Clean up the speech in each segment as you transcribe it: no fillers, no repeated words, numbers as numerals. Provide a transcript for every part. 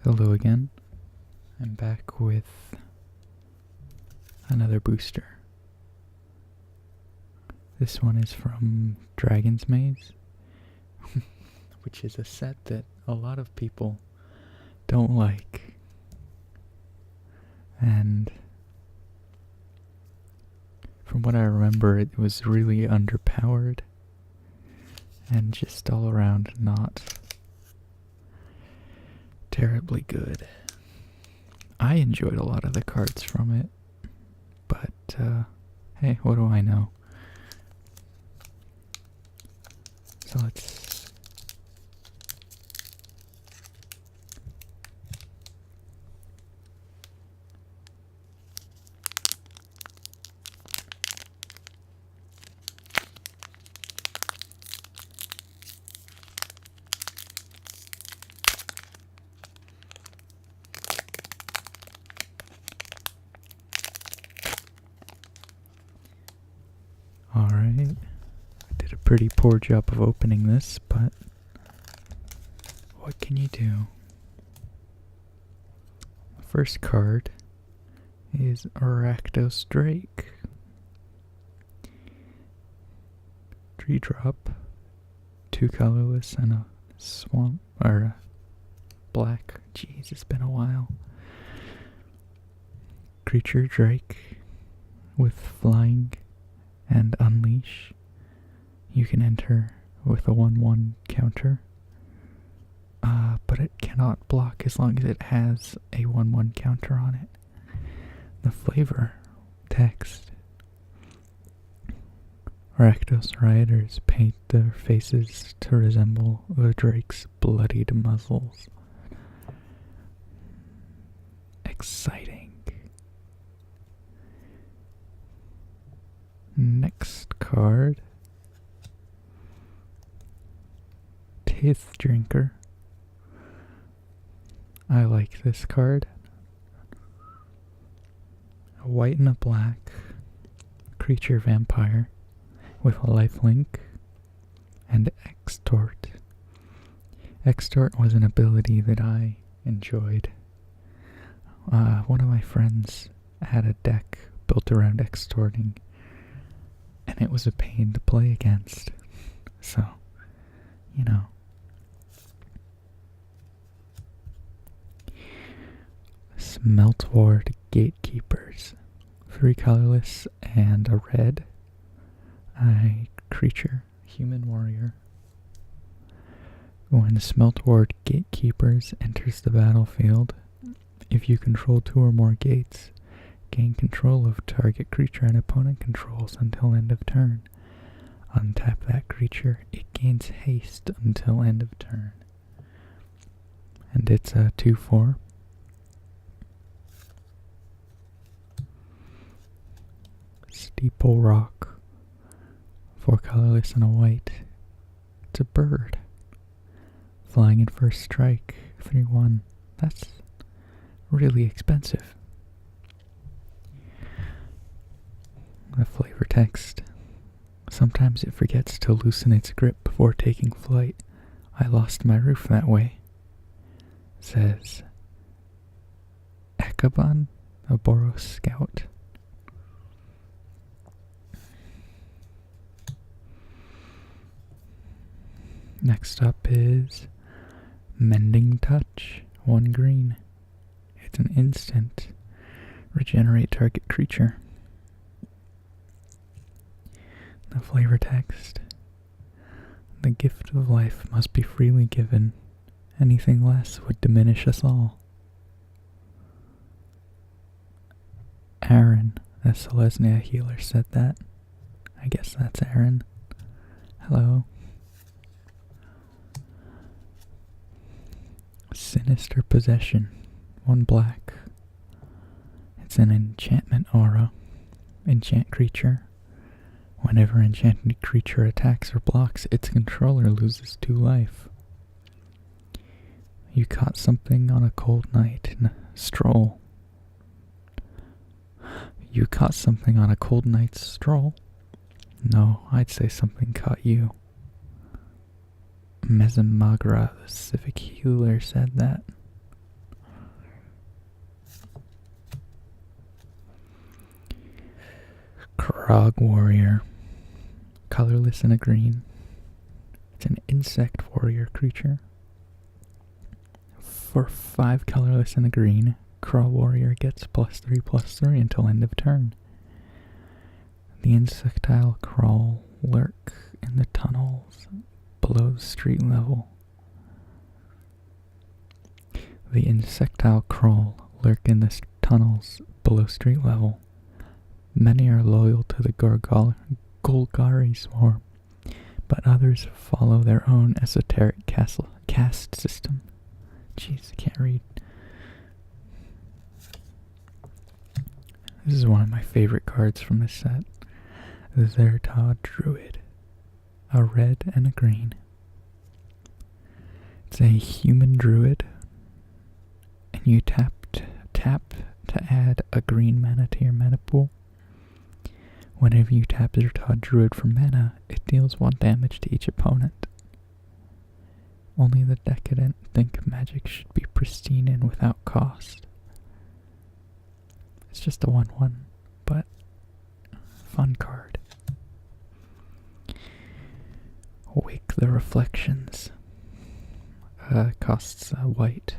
Hello again. I'm back with another booster. This one is from Dragon's Maze, which is a set that a lot of people don't like. And from what I remember, it was really underpowered and just all around not terribly good. I enjoyed a lot of the cards from it, but hey, what do I know? So let's Alright, I did a pretty poor job of opening this, but what can you do? The first card is Rakdos Drake. 3-drop, 2 colorless, and a swamp, or a black. Jeez, it's been a while. Creature Drake with flying and unleash. You can enter with a 1/1 counter, but it cannot block as long as it has a 1/1 counter on it. The flavor text: Rakdos rioters paint their faces to resemble the drake's bloodied muzzles. Exciting. Next card, Tith Drinker. I like this card. A white and a black creature vampire with a lifelink and extort. Extort was an ability that I enjoyed. One of my friends had a deck built around extorting, and it was a pain to play against. So, you know. Smeltward Gatekeepers. 3 colorless and a red. A creature, human warrior. When Smeltward Gatekeepers enters the battlefield, if you control 2 or more gates, gain control of target creature an opponent controls until end of turn. Untap that creature. It gains haste until end of turn. And it's a 2/4. Steeple Rock. 4 colorless and a white. It's a bird. Flying in first strike. 3/1. That's really expensive. The flavor text: sometimes it forgets to loosen its grip before taking flight. I lost my roof that way. Says Ekaban, a Boros scout. Next up is Mending Touch, 1 green. It's an instant. Regenerate target creature. The flavor text: the gift of life must be freely given. Anything less would diminish us all. Aaron, a Selesnya healer, said that. I guess that's Aaron. Hello. Sinister Possession, 1 black. It's an enchantment aura. Enchant creature. Whenever enchanted creature attacks or blocks, its controller loses 2 life. You caught something on a cold night. Stroll. You caught something on a cold night's stroll? No, I'd say something caught you. Mesamagra, the civic healer, said that. Frog Warrior. Colorless and a green. It's an insect warrior creature. For 5 colorless and a green, Crawl Warrior gets +3/+3 until end of turn. The insectile crawl lurk in the tunnels below the street level. The insectile crawl lurk in the tunnels below street level. Many are loyal to the Golgari swarm, but others follow their own esoteric caste system. Jeez, I can't read. This is one of my favorite cards from this set. The Zertod Druid. A red and a green. It's a human druid, and you tap to add a green mana to your mana pool. Whenever you tap Zertod Druid for mana, it deals 1 damage to each opponent. Only the decadent think magic should be pristine and without cost. It's just a 1/1, but fun card. Wake the Reflections. Costs white.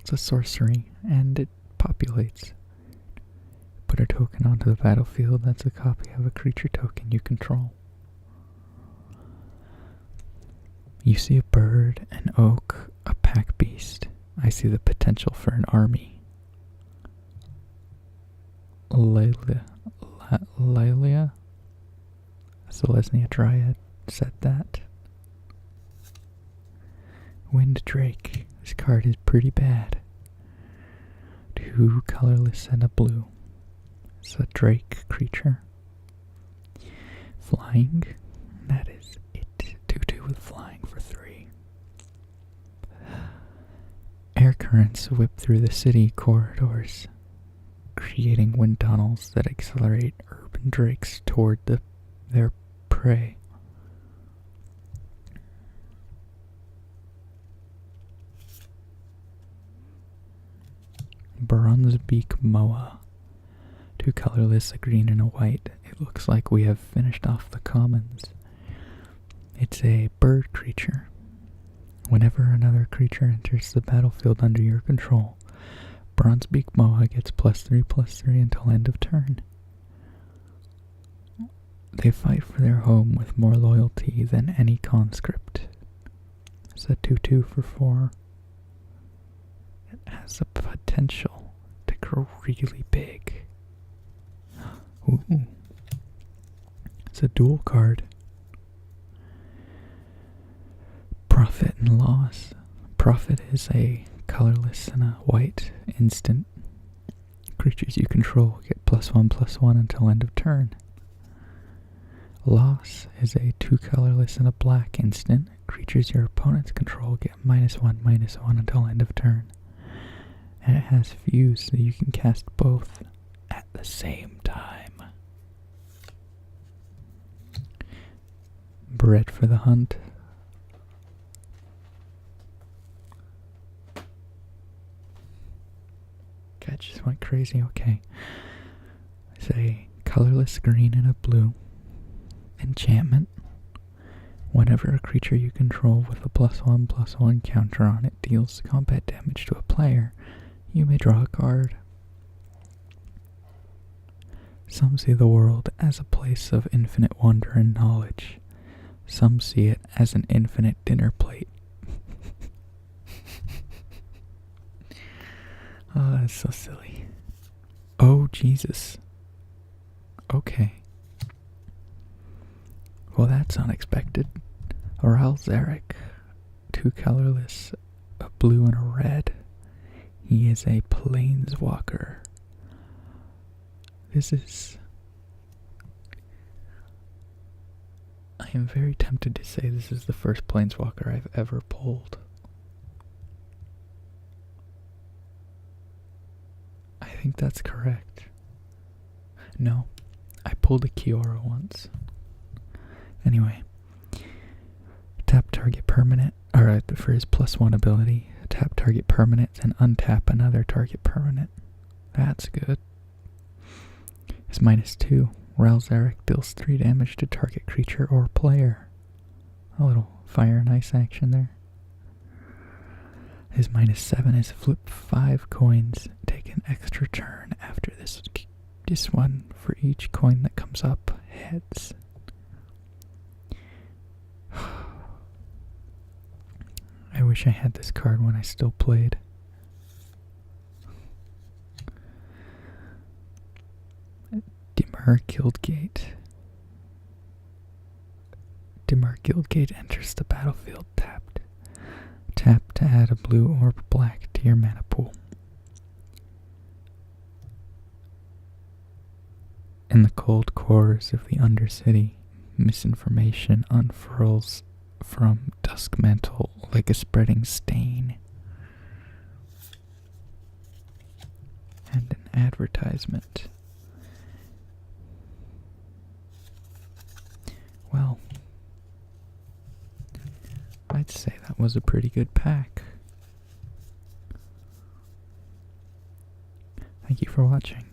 It's a sorcery, and it populates. Put a token onto the battlefield that's a copy of a creature token you control. You see a bird, an oak, a pack beast. I see the potential for an army. Lilia, Selesnya Dryad, said that. Wind Drake. This card is pretty bad. 2 colorless and a blue. It's a drake creature. Flying. That is it. 2/2 with flying for 3. Air currents whip through the city corridors, creating wind tunnels that accelerate urban drakes toward their prey. Bronzebeak Moa. 2 colorless, a green and a white. It looks like we have finished off the commons. It's a bird creature. Whenever another creature enters the battlefield under your control, Bronzebeak Moa gets +3/+3 until end of turn. They fight for their home with more loyalty than any conscript. It's a 2/2 for 4. It has the potential to grow really big. Ooh. It's a dual card. Profit and Loss. Profit is a colorless and a white instant. Creatures you control get +1/+1 until end of turn. Loss is a 2 colorless and a black instant. Creatures your opponents control get -1/-1 until end of turn. And it has Fuse, so you can cast both at the same time. Bred for the Hunt. Cat just went crazy, okay. It's a colorless green and a blue. Enchantment. Whenever a creature you control with a +1/+1 counter on it deals combat damage to a player, you may draw a card. Some see the world as a place of infinite wonder and knowledge. Some see it as an infinite dinner plate. Oh, that's so silly. Oh, Jesus. Okay. Well, that's unexpected. Oral Zarek. 2 colorless, a blue and a red. He is a planeswalker. This is... I am very tempted to say this is the first planeswalker I've ever pulled. I think that's correct. No, I pulled a Kiora once. Anyway, tap target permanent, or for his +1 ability, tap target permanent and untap another target permanent. That's good. His -2. Rouse Eric deals 3 damage to target creature or player. A little fire and ice action there. His -7 is flip 5 coins. Take an extra turn after this one for each coin that comes up. Heads. I wish I had this card when I still played. Dimir Guildgate. Dimir Guildgate enters the battlefield tapped. Tap to add a blue or black to your mana pool. In the cold cores of the Undercity, misinformation unfurls from dusk mantle like a spreading stain. And an advertisement. Well, I'd say that was a pretty good pack. Thank you for watching.